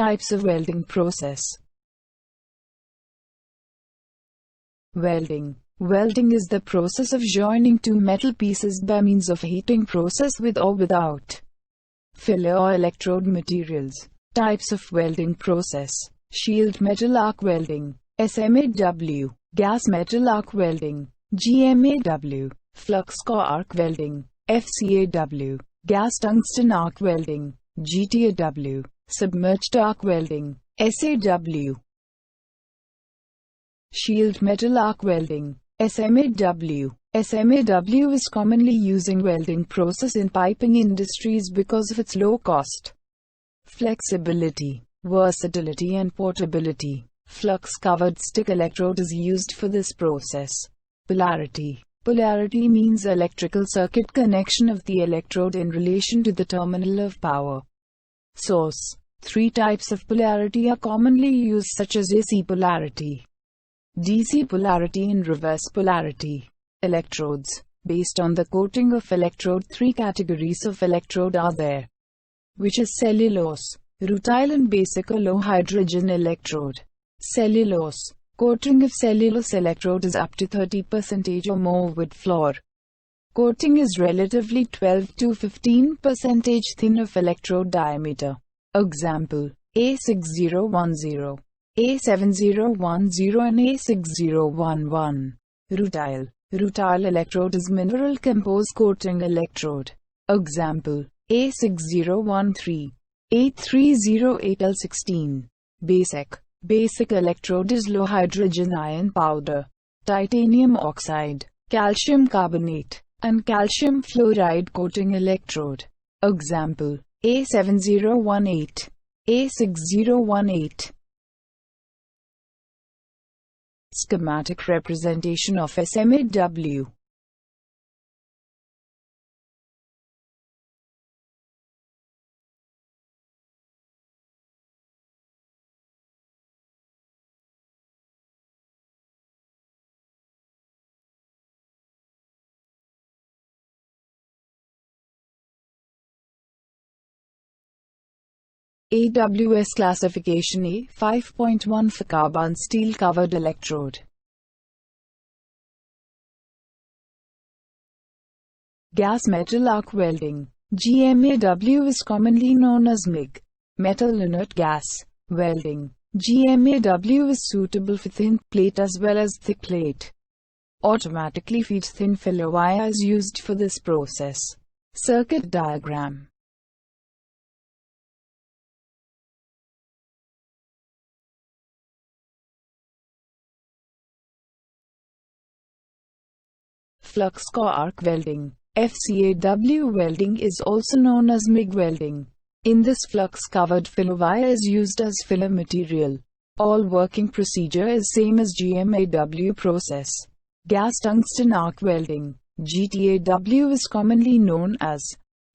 Types of welding process. Welding. Welding is the process of joining two metal pieces by means of heating process with or without filler or electrode materials. Types of welding process. Shield metal arc welding, SMAW, gas metal arc welding, GMAW, flux core arc welding, FCAW, gas tungsten arc welding, GTAW, submerged arc welding, SAW. Shield metal arc welding, SMAW. SMAW is commonly used in welding process in piping industries because of its low cost, flexibility, versatility and portability. Flux-covered stick electrode is used for this process. Polarity. Polarity means electrical circuit connection of the electrode in relation to the terminal of power source. Three types of polarity are commonly used, such as AC polarity, DC polarity and reverse polarity. Electrodes. Based on the coating of electrode, three categories of electrode are there, which is cellulose, rutile and basic or low hydrogen electrode. Cellulose. Coating of cellulose electrode is up to 30% or more wood floor. Coating is relatively 12 to 15% thin of electrode diameter. Example: A6010, A7010 and A6011. Rutile. Rutile electrode is mineral composed coating electrode. Example: A6013, A308L16. Basic. Basic electrode is low hydrogen ion powder, titanium oxide, calcium carbonate, and calcium fluoride coating electrode. Example: A7018, A6018. Schematic representation of SMAW. AWS classification A 5.1 for carbon steel covered electrode. Gas metal arc welding, GMAW, is commonly known as MIG, metal inert gas welding. GMAW is suitable for thin plate as well as thick plate. Automatically feeds thin filler wire is used for this process. Circuit diagram. Flux core arc welding, FCAW welding, is also known as MIG welding. In this, flux-covered filler wire is used as filler material. All working procedure is same as GMAW process. Gas tungsten arc welding, GTAW, is commonly known as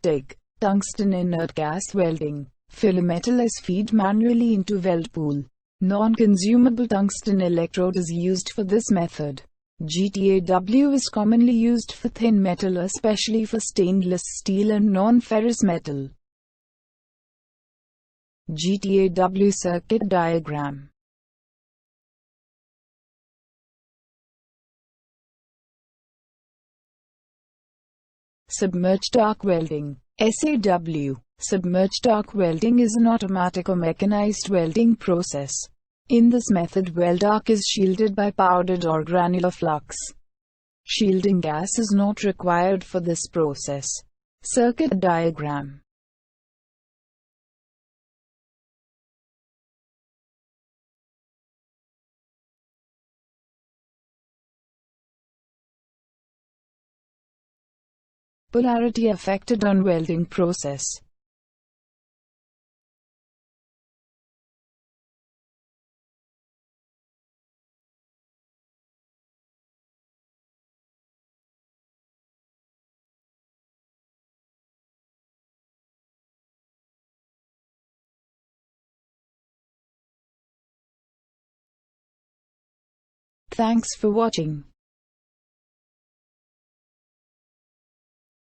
TIG, tungsten inert gas welding. Filler metal is fed manually into weld pool. Non-consumable tungsten electrode is used for this method. GTAW is commonly used for thin metal, especially for stainless steel and non-ferrous metal. GTAW circuit diagram. Submerged arc welding, SAW. Submerged arc welding is an automatic or mechanized welding process. In this method, weld arc is shielded by powdered or granular flux. Shielding gas is not required for this process. Circuit diagram. Polarity affected on welding process. Thanks for watching.